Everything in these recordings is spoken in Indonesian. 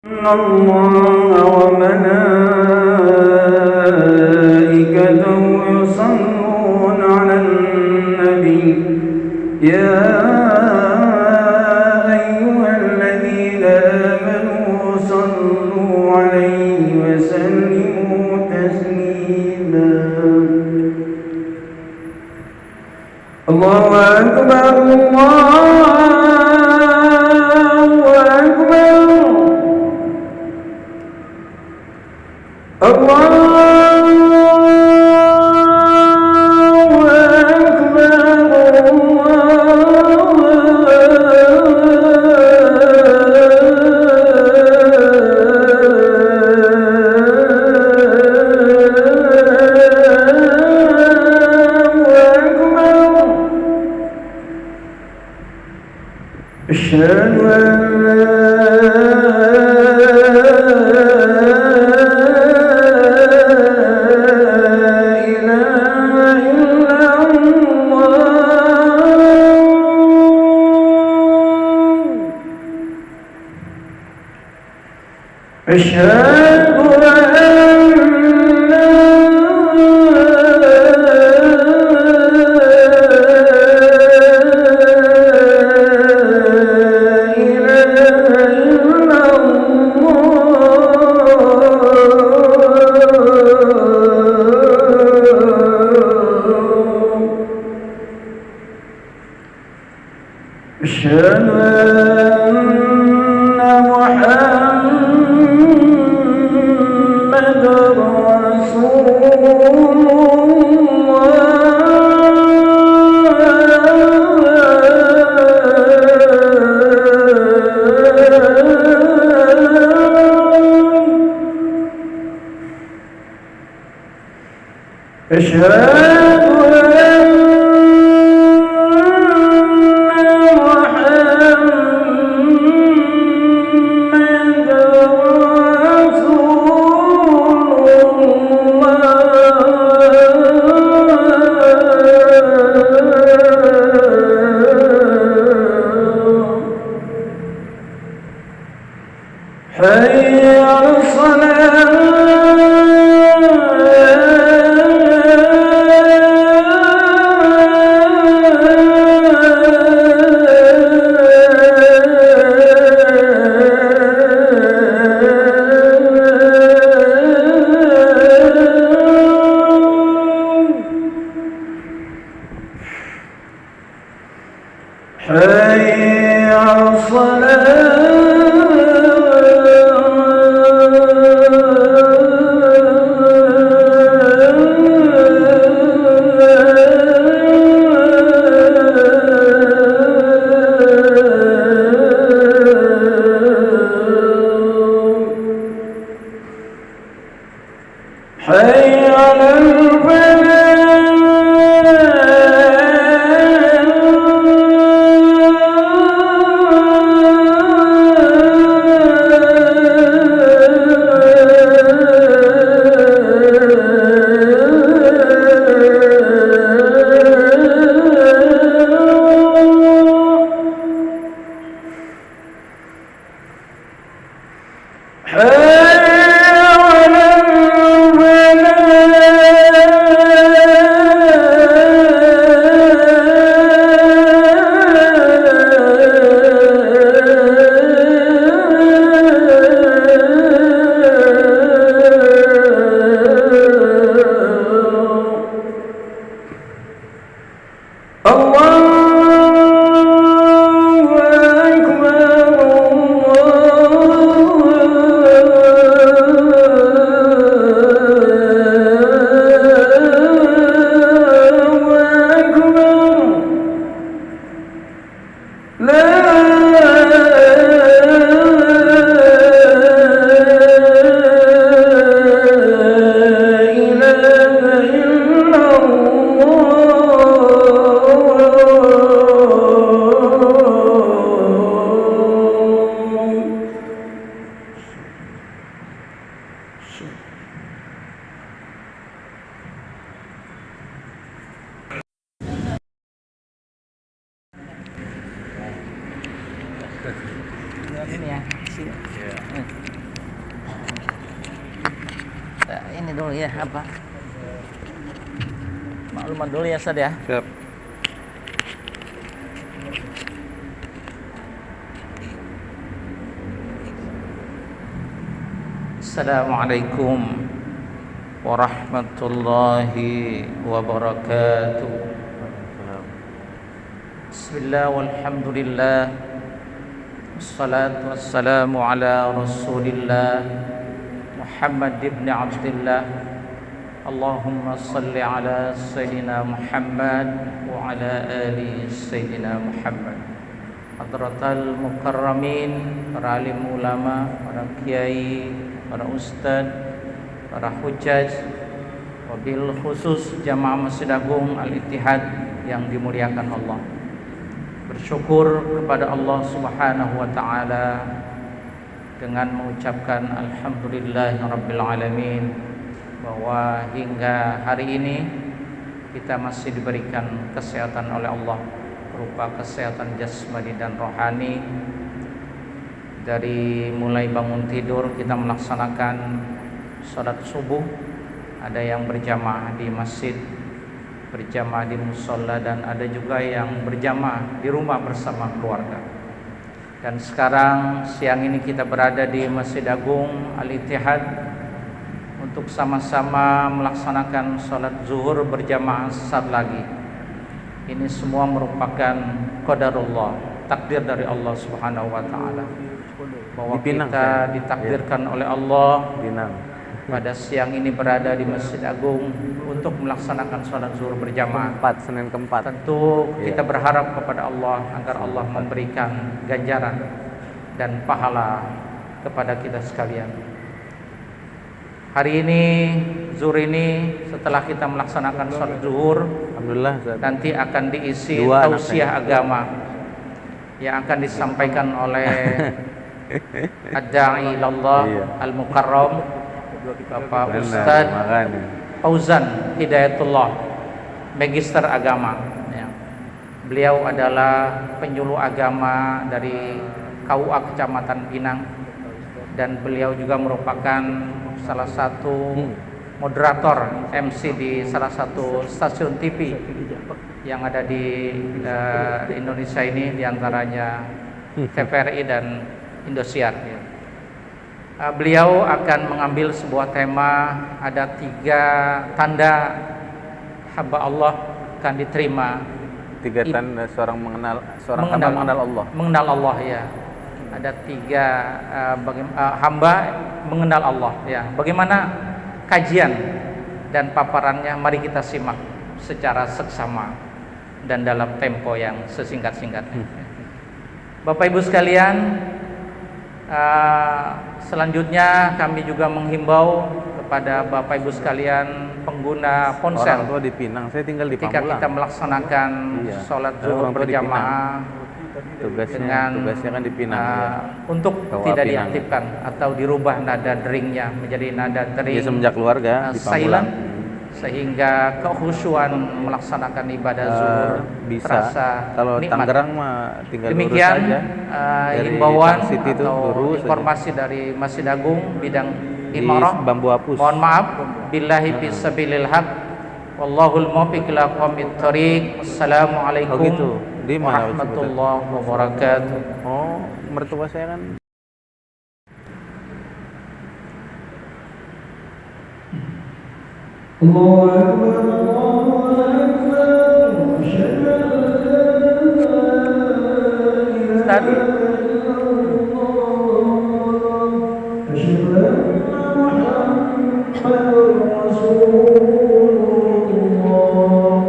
إن الله وملائكته يصلون على النبي يا أيها الذين آمنوا صلوا عليه وسلموا تسليما. الله أكبر الله أشهد أن لا إله إلا الله. أشهد أشهد أن محمد رسول الله. أشهد حي على حي على ini ya, sini. ini dulu ya, apa? Maklumat dulu ya, Ustaz ya. Siap. Assalamualaikum warahmatullahi wabarakatuh. Bismillah walhamdulillah. Wassalatu wassalamu ala Rasulillah Muhammad ibn Abdullah. Allahumma salli ala Sayyidina Muhammad wa ala ali Sayyidina Muhammad. Hadratal mukarramin, para alim ulama, para kiai, para ustaz, para hujjaj, wabil khusus jamaah Masjid Agung Al-Ittihad yang dimuliakan Allah. Bersyukur kepada Allah Subhanahu wa taala dengan mengucapkan alhamdulillahirabbil alamin bahwa hingga hari ini kita masih diberikan kesehatan oleh Allah berupa kesehatan jasmani dan rohani. Dari mulai bangun tidur kita melaksanakan salat subuh, ada yang berjamaah di masjid, berjamaah di musholla, dan ada juga yang berjamaah di rumah bersama keluarga. Dan sekarang siang ini kita berada di Masjid Agung Al-Ittihad untuk sama-sama melaksanakan salat zuhur berjamaah sesaat lagi. Ini semua merupakan qadarullah, takdir dari Allah Subhanahu wa taala, bahwa kita ditakdirkan oleh Allah pada siang ini berada di Masjid Agung untuk melaksanakan salat zuhur berjamaah. Senin keempat. Tentu kita berharap kepada Allah agar Allah memberikan ganjaran dan pahala kepada kita sekalian. Hari ini, zuhur ini, setelah kita melaksanakan salat zuhur, Alhamdulillah, nanti akan diisi tausiah agama yang akan disampaikan oleh Ad-Da'i ilallah Al-Mukarram, Bapak Ustaz Fauzan Hidayatullah, Magister Agama ya. Beliau adalah penyuluh agama dari KUA Kecamatan Pinang, dan beliau juga merupakan salah satu moderator MC di salah satu stasiun TV yang ada di Indonesia ini, diantaranya TVRI dan Indosiar ya. Beliau akan mengambil sebuah tema, ada 3 tanda hamba Allah akan diterima. 3 tanda seorang mengenal Allah. Mengenal Allah ya. Ada 3 hamba mengenal Allah ya. Bagaimana kajian dan paparannya? Mari kita simak secara seksama dan dalam tempo yang sesingkat-singkatnya. Bapak Ibu sekalian, selanjutnya kami juga menghimbau kepada Bapak Ibu sekalian pengguna ponsel. Orang tua di Pinang, saya tinggal di Pamulang. Ketika kita melaksanakan sholat zuhur berjamaah, tugasnya kan di Pinang untuk tidak diaktifkan atau dirubah nada deringnya menjadi nada dering semenjak keluarga di Pamulang, sehingga kekhusyuan melaksanakan ibadah zuhur terasa kalau nikmat. Tangerang mah tinggal demikian lurus saja. Himbauan City atau informasi saja. dari Masjid Agung bidang imarah. Bambu Apus. Mohon maaf, billahi fisabilil haq, wallahul muwaffiq ila aqwamit thoriq. Assalamualaikum warahmatullahi wabarakatuh. Oh, mertua saya kan Allahu Akbar, Allahu Akbar, asyhadu an la ilaha illallah, asyhadu anna Muhammadar Rasulullah,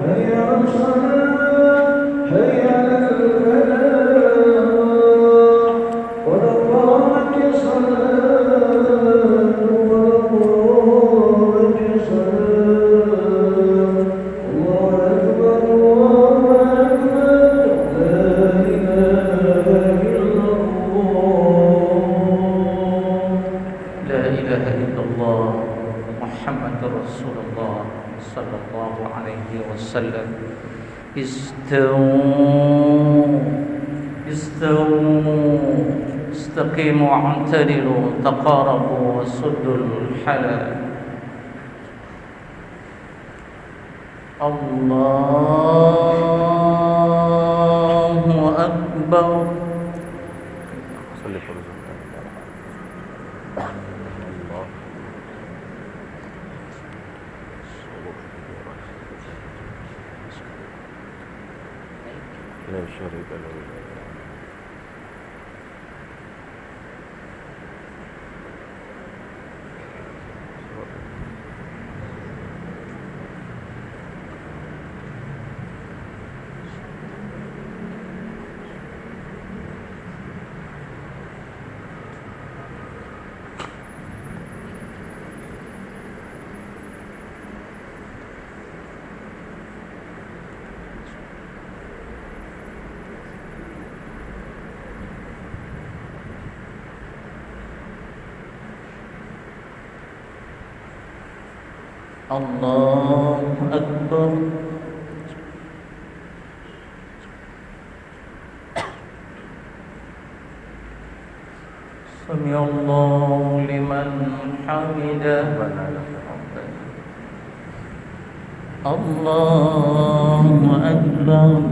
hayya 'alas salat, hayya 'alal falah, qad qamatis salat, qad qamatis salat, Allahu Akbar, Allahu Akbar, la ilaha illallah. La ilaha illallah Muhammadur Rasulullah sallallahu alaihi wasallam. Istaqimu wa'tadilu taqarabu wa suddul halal Allahu Akbar. Salli farzuka. Allah. لا شريك له. Allahu Akbar. Sami Allahu liman hamidah. Allahu Akbar.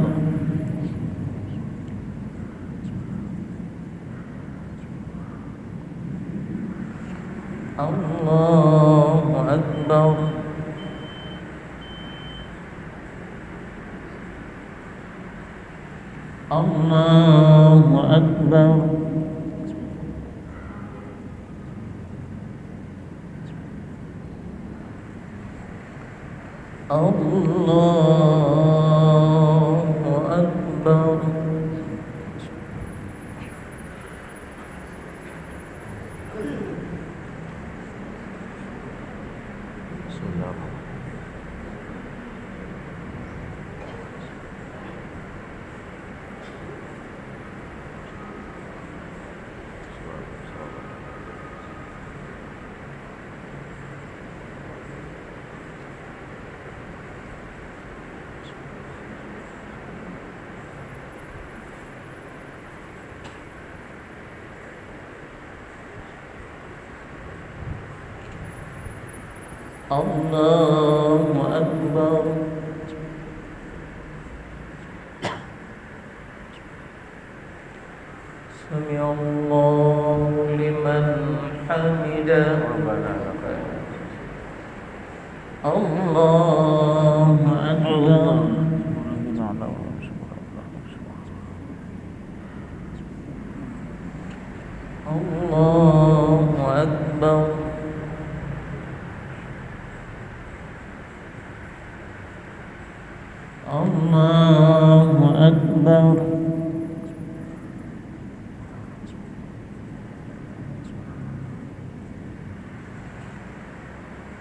Allahu Akbar. Allahu Akbar. Allahu Akbar. Allahu Akbar. Sami Allahu liman hamidah. Allahu Akbar. Allahu Akbar. Allahu Akbar.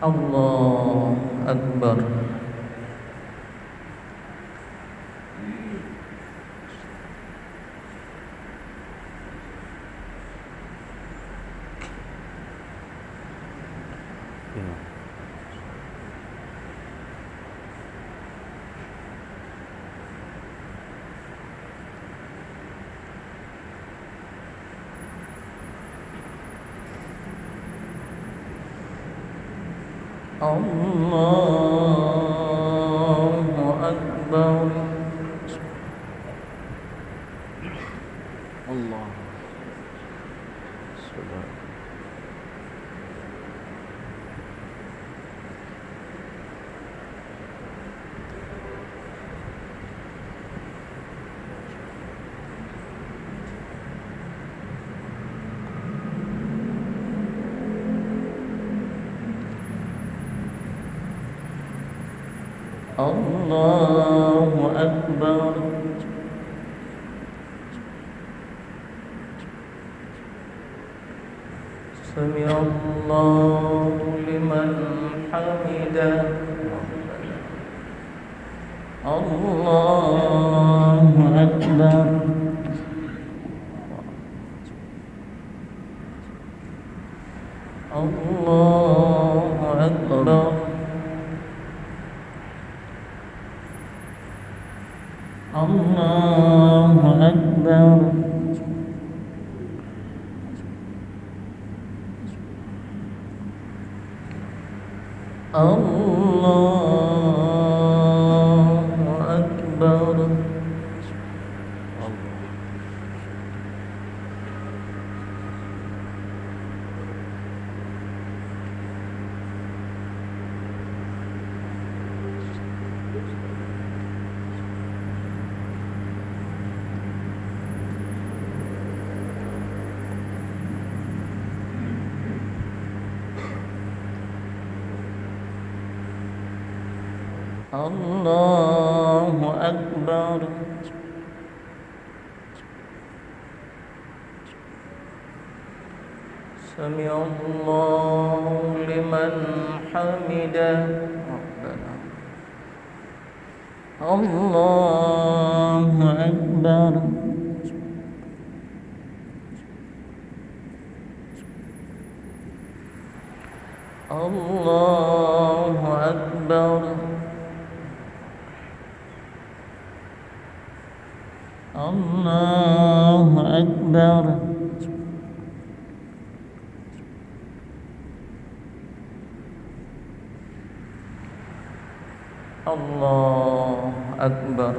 Allahu Akbar. Allahu Akbar. Allah. Sudah. Allahu Akbar. Sami Allahu liman hamidah. Allahu Akbar. Allahu Akbar. Allahu Akbar. Allah الله أكبر. سمع الله لمن حمده. ربنا الله أكبر. الله أكبر. الله أكبر. الله أكبر.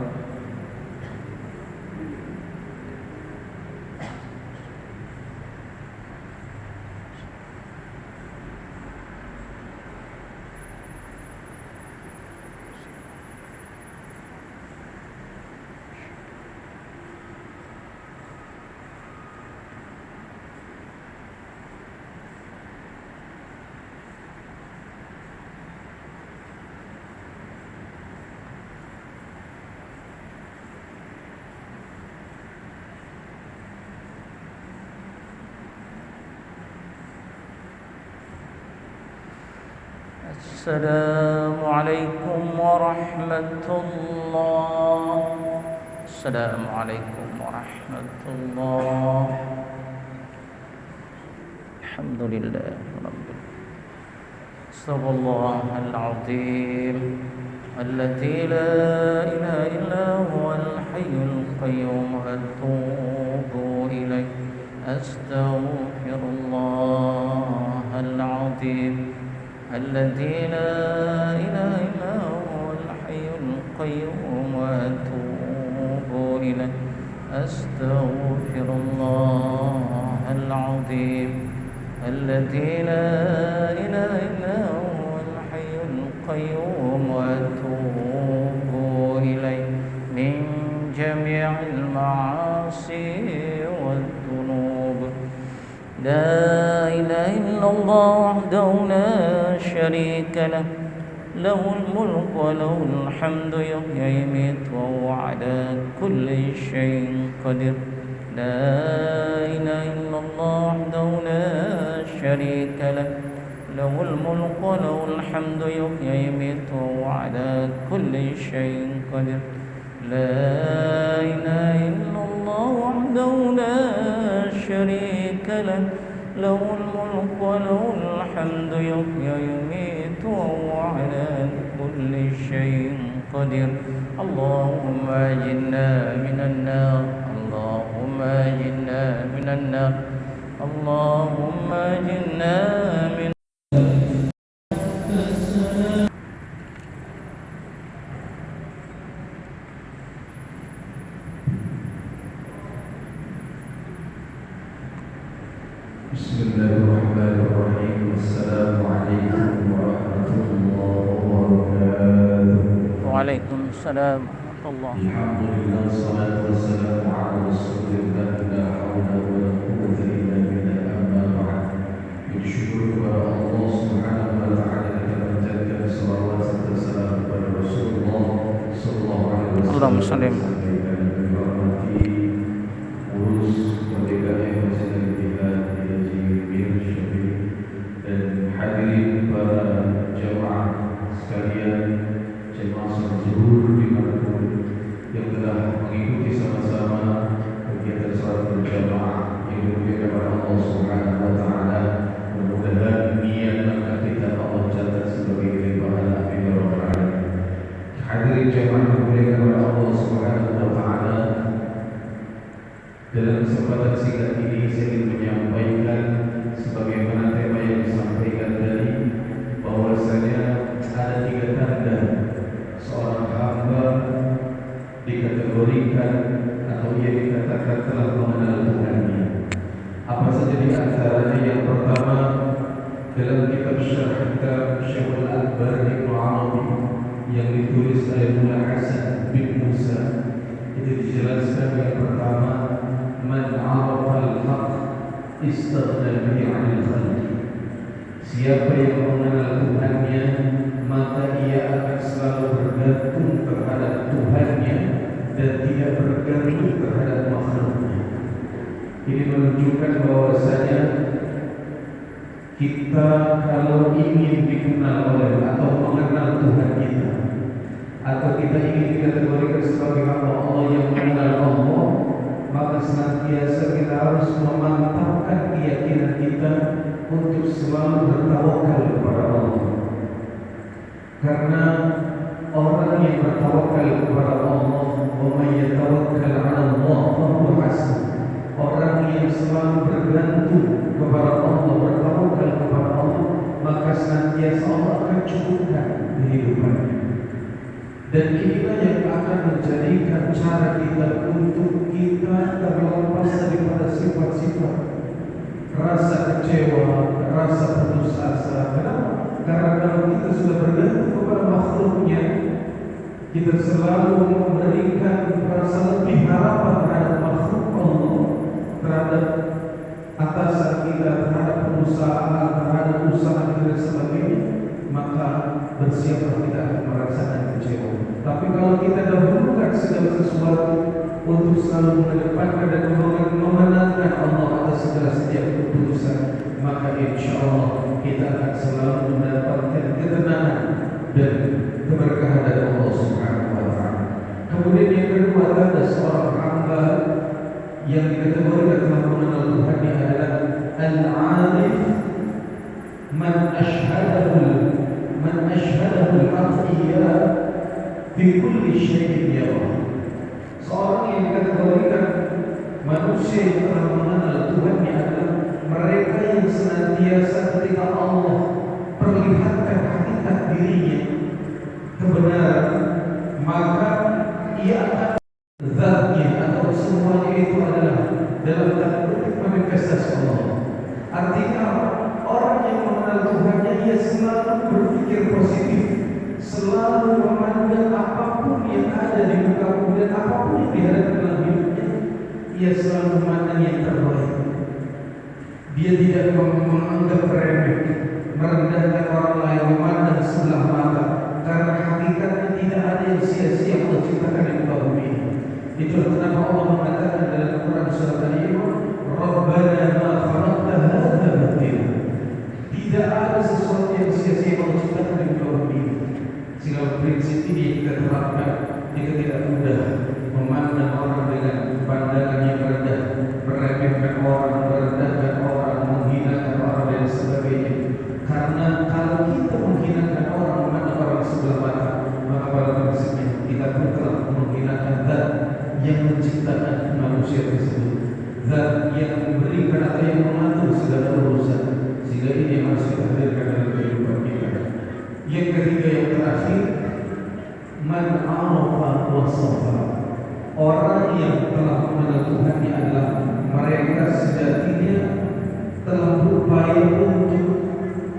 السلام عليكم ورحمة الله. السلام عليكم ورحمة الله. الحمد لله رب العالمين. استغفر الله العظيم الذي لا إله إلا هو الحي القيوم أتوب إليه. أستغفر الله العظيم الذي لا إله إلا هو الحي القيوم وأتوب إليه. أستغفر الله العظيم الذي لا إله إلا هو الحي القيوم وأتوب إليه من جميع المعاصي والذنوب. لا إله إلا الله وحده لا شريك له، له الملك وله الحمد يحيي ويميت وهو على كل شيء قدير. لا إله إلا الله وحده لا شريك له، له الملك وله الحمد يحيي ويميت وهو على كل شيء قدير. لا إله إلا الله وحده لا شريك له، له الملك وله الحمد يحيي ويميت وهو على كل شيء قدير. اللهم أجرنا من النار، اللهم أجرنا من النار، اللهم أجرنا من بسم الله الرحمن الرحيم. السلام عليكم ورحمة الله وبركاته. وعليكم السلام ورحمة الله. الحمد لله والصلاة والسلام على رسول الله. لا حول ولا قوة إلا بالله. أما بعد، bersyukur kepada Allah Subhanahu wa taala kita menjadikan salawat serta salam kepada Rasulullah sallallahu alaihi wasallam. Allahumma shalli urus kemerdekaan yang masih lagi dilihat di Bir Syafii dan hadirin para jemaah sekalian, jemaah salat zuhur dimanapun yang telah mengikuti sama-sama kegiatan salat berjamaah yang dimuliakan oleh Allah Subhanahu wa taala. Mudah-mudahan niat langkah kita Allah catat sebagai pahala. Amin ya rabbal alamin. Hadirin jemaah yang dimuliakan oleh Allah Subhanahu wa taala, dalam kesempatan singkat ini saya ingin menyampaikan sebagaimana tema yang disampaikan tadi, bahwasanya ada 3 tanda seorang hamba dikategorikan atau ia dikatakan telah mengenal Tuhannya. Apa saja di antaranya? Yang pertama, dalam kitab Syarh Kitab Syekhul Akbar Ibnu Arabi yang ditulis oleh Mullah Hasan bin Musa, itu dijelaskan yang pertama, man arafa al-haq istaghna bihi 'anil khalq. Siapa yang mengenal Tuhannya, maka ia akan selalu bergantung bergantung terhadap makhluknya. Ini menunjukkan bahwasanya kita kalau ingin dikenal oleh atau mengenal Tuhan kita, atau kita ingin dikategorikan sebagai hamba Allah yang mengenal Allah, maka senantiasa kita harus memantapkan keyakinan kita untuk selalu bertawakal kepada Allah. Karena orang yang bertawakal kepada Allah, wa may yatawakkal 'ala Allah fa huwa hasbuh. Orang yang selalu bergantung kepada Allah, bertawakal kepada Allah, maka senantiasa Allah akan cukupkan kehidupannya. Dan inilah yang akan menjadikan cara kita untuk kita terlepas daripada sifat-sifat rasa kecewa, rasa putus asa. Kenapa? Karena kalau kita sudah bergantung kepada makhluknya, kita selalu memberikan rasa lebih harapan terhadap makhluk Allah, terhadap atasan kita, terhadap perusahaan, terhadap usaha kita dan sebagainya, maka bersiaplah kita akan merasakan kecewa. Tapi kalau kita dahulukan segala sesuatu untuk selalu mengedepankan dan memenangkan Allah atas segala setiap keputusan, maka insya Allah kita akan selalu mendapatkan ketenangan dan keberkahan dari Allah Subhanahu wa Ta'ala. Kemudian yang kedua, ada seorang hamba yang dikategorikan telah mengenal Tuhan adalah al-arif man ashhadahu al-aqiyya fi kulli syai'in yarah. Seorang yang dikategorikan manusia yang telah mengenal Tuhan adalah mereka yang senantiasa ketika Allah perlihatkan hakikat dirinya, kebenaran, maka ia akan zatnya atau semuanya itu adalah dalam tanda kutip manifestasi Allah. Artinya orang yang mengenal Tuhannya, ia selalu berpikir positif, selalu memandang apapun yang ada di muka bumi dan apapun yang dihadapi dalam hidupnya, ia selalu memandang yang terbaik. Dia tidak menganggap remeh, merendahkan orang lain, memandang sebelah mata, karena hakikatnya tidak ada yang sia-sia Allah ciptakan di muka bumi ini. Itulah kenapa Allah mengatakan dalam Al-Quran surat Al-Imran, Rabbana ma khalaqta hadza batila. Tidak ada sesuatu yang sia-sia Allah ciptakan di muka bumi ini. Sehingga prinsip ini kita terapkan, kita tidak mudah memandang orang dengan pandangan yang rendah, meremehkan orang, merendahkan orang, menghinakan orang dan sebagainya. Karena kalau kita menghinakan orang, memandang orang sebelah mata, maka pada prinsipnya kita pun telah menghinakan zat yang menciptakan manusia tersebut, zat yang memberikan atau yang mengatur segala urusan. Sehingga ini yang harus kita hadirkan dalam kehidupan kita. Yang ketiga, yang terakhir, man arafa wa safa. Orang yang telah mengenal Tuhan adalah mereka sejatinya telah berupaya untuk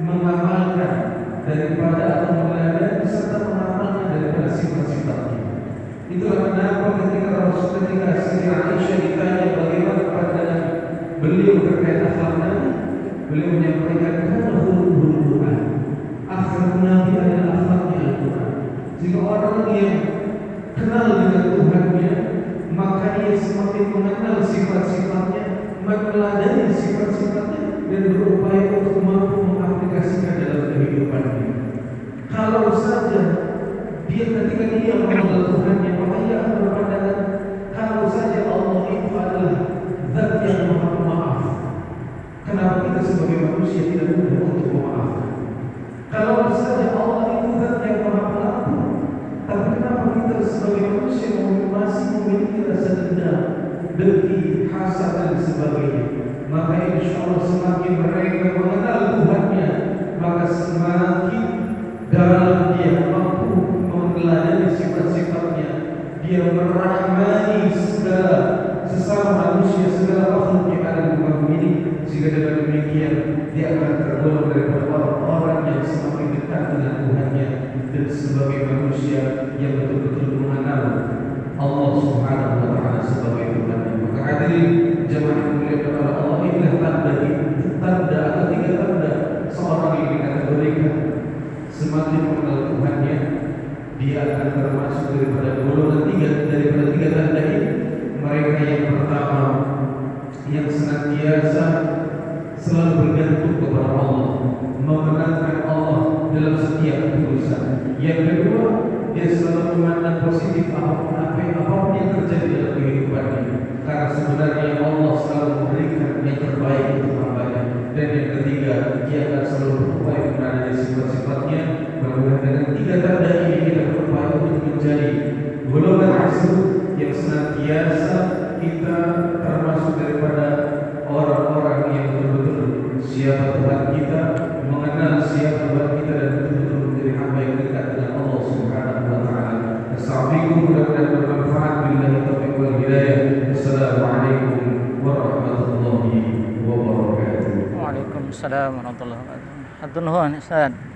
mengamalkan daripada atau meneladani serta mengamalkan daripada sifat-sifatnya. Itulah kenapa ketika Siti Aisyah ditanya bagaimana pandangan beliau terkait akhlak Nabi, beliau menyampaikan karena khuluqul Quran. Akhlak Nabi adalah akhlaknya Al-Quran. Jika orang yang kenal dengan Tuhannya, maka ia semakin mengenal sifat-sifatnya, meneladani sifat-sifatnya, dan berupaya untuk mampu mengaplikasikan dalam kehidupannya. Kalau saja dia ketika dia mengenal Tuhannya, maka ia akan berpandangan kalau saja Allah itu adalah zat yang maha pemaaf, kenapa kita sebagai manusia tidak mudah untuk memaafkan? Kalau saja Allah itu zat yang maha pengampun, tapi kenapa kita sebagai manusia masih memiliki rasa dendam, dengki, hasad dan sebagainya? Maka insya Allah semakin mereka mengenal Tuhannya, maka semakin dalam dia mampu meneladani sifat-sifatnya. Dia merahmani segala sesama manusia, segala makhluk yang ada di muka bumi ini, sehingga dengan demikian dia akan tergolong daripada orang-orang yang semakin dekat dengan Tuhannya dan sebagai manusia yang betul-betul mengenal Allah Subhanahu wa Ta'ala sebagai Tuhan. Maka hadirin jemaah yang dimuliakan oleh Allah, inilah tanda atau tiga tanda seorang yang dikategorikan semakin mengenal Tuhannya, dia akan termasuk daripada golongan tiga tanda ini. mereka yang pertama yang senantiasa selalu bergantung kepada Allah, memenangkan Allah dalam setiap urusan. Yang kedua, dia selalu memandang positif apapun yang terjadi dalam kehidupannya, karena sebenarnya Allah selalu memberikan yang terbaik untuk hambanya. Dan yang ketiga, dia akan selalu berupaya mengenai sifat-sifatnya. Mudah-mudahan dengan tiga tanda ini kita berupaya untuk menjadi golongan Rasul yang senantiasa kita termasuk daripada orang-orang yang betul-betul siapa Tuhan kita, mengenal siapa Tuhan kita, dan betul-betul menjadi hamba yang dekat dengan Allah Subhanahu wa taala. Assalamualaikum, mudah-mudahan bermanfaat. Billahi taufiq wal hidayah. Assalamualaikum warahmatullahi wabarakatuh. Waalaikumsalam warahmatullahi wabarakatuh. Hatur nuhun Ustaz.